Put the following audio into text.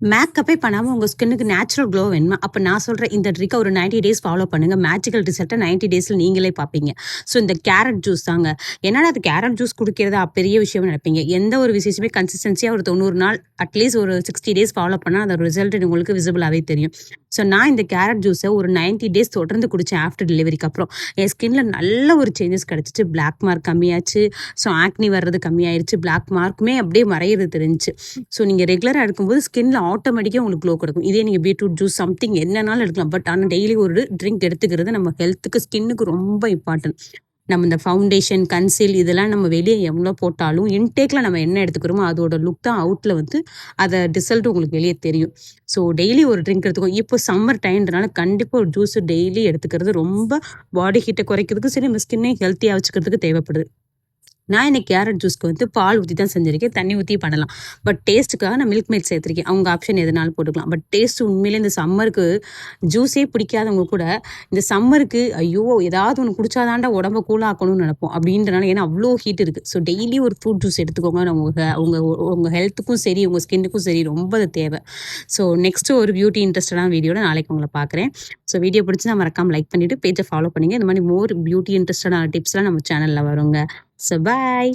மேக்கப்பே பண்ணாமல் உங்கள் ஸ்கின்னுக்கு நேச்சுரல் க்ளோ வேணுமா? அப்போ நான் சொல்கிற இந்த ட்ரிக்கை ஒரு 90 டேஸ் ஃபாலோ பண்ணுங்கள். மேஜிக்கல் ரிசல்ட்டை 90 டேஸில் நீங்களே பார்ப்பீங்க. ஸோ இந்த கேரட் ஜூஸ் தாங்க. என்னடா அது கேரட் ஜூஸ் குடிக்கிறதா பெரிய விஷயம்னு நினைப்பீங்க. எந்த ஒரு விசேஷமே கன்சிஸ்டன்சியாக ஒரு 90 நாள் அட்லீஸ்ட் ஒரு 60 டேஸ் ஃபாலோ பண்ணால் அதோட ரிசல்ட் உங்களுக்கு விசிபிளாகவே தெரியும். ஸோ நான் இந்த கேரட் ஜூஸை ஒரு 90 டேஸ் தொடர்ந்து குடித்தேன். ஆஃப்டர் டெலிவரிக்கு அப்புறம் என் ஸ்கின்ல நல்ல ஒரு சேஞ்சஸ் கிடச்சிச்சு. பிளாக் மார்க் கம்மியாச்சு. ஸோ ஆக்னி வர்றது கம்மியாயிருச்சு. பிளாக் மார்க்குமே அப்படியே மறையிறது தெரிஞ்சிச்சு. ஸோ நீங்கள் ரெகுலராக எடுக்கும்போது ஸ்கின்ல ஆட்டோமேட்டிக்காக உங்களுக்கு க்ளோ கொடுக்கும். இதே நீங்கள் பீட்ரூட் ஜூஸ் சம்திங் என்னன்னாலும் எடுக்கலாம். பட் ஆனால் டெய்லி ஒரு ட்ரிங்க் எடுத்துக்கிறது நம்ம ஹெல்த்துக்கு ஸ்கின்னுக்கு ரொம்ப இம்பார்ட்டன்ட். நம்ம இந்த ஃபவுண்டேஷன் கன்சீல் இதெல்லாம் நம்ம வெளியே எவ்வளோ போட்டாலும் இன்டேக்கில் நம்ம என்ன எடுத்துக்கிறோமோ அதோட லுக் தான் அவுட்டில் வந்து அதை ரிசல்ட் உங்களுக்கு வெளியே தெரியும். ஸோ டெய்லி ஒரு ட்ரிங்க் எடுத்துக்கோ. இப்போ சம்மர் டைம்ன்றனால கண்டிப்பாக ஒரு ஜூஸ் டெய்லி எடுத்துக்கிறது ரொம்ப பாடி ஹீட்டை குறைக்கிறதுக்கு சரி நம்ம ஸ்கின்னை ஹெல்த்தியாக வச்சுக்கிறதுக்கு தேவைப்படுது. நான் இன்னைக்கு கேரட் ஜூஸ்க்கு வந்து பால் ஊற்றி தான் செஞ்சிருக்கேன். தண்ணி ஊற்றி பண்ணலாம். பட் டேஸ்ட்டுக்காக நான் மில்க் மேட் சேர்த்துருக்கேன். அவங்க ஆப்ஷன் எதுனாலும் போட்டுக்கலாம். பட் டேஸ்ட் உண்மையிலே இந்த சம்மருக்கு ஜூஸே பிடிக்காதவங்க கூட இந்த சம்மருக்கு ஐயோ ஏதாவது ஒன்று குடிச்சாதாண்டா உடம்ப கூலாக்கணும்னு நினைப்போம். அப்படின்றனால ஏன்னா அவ்வளோ ஹீட் இருக்குது. ஸோ டெய்லி ஒரு ஃப்ரூட் ஜூஸ் எடுத்துக்கோங்க. உங்கள் ஹெல்த்துக்கும் சரி உங்கள் ஸ்கின்னுக்கும் சரி ரொம்ப அது தேவை. ஸோ நெக்ஸ்ட்டு ஒரு பியூட்டி இன்ட்ரெஸ்டடான வீடியோட நாளைக்கு உங்களை பார்க்குறேன். ஸோ வீடியோ பிடிச்சி நான் மறக்காமல் லைக் பண்ணிவிட்டு பேஜை ஃபாலோ பண்ணிங்க. இந்த மாதிரி மோர் பியூட்டி இன்ட்ரெஸ்டடான டிப்ஸ்லாம் நம்ம சேனலில் வருங்க. So bye.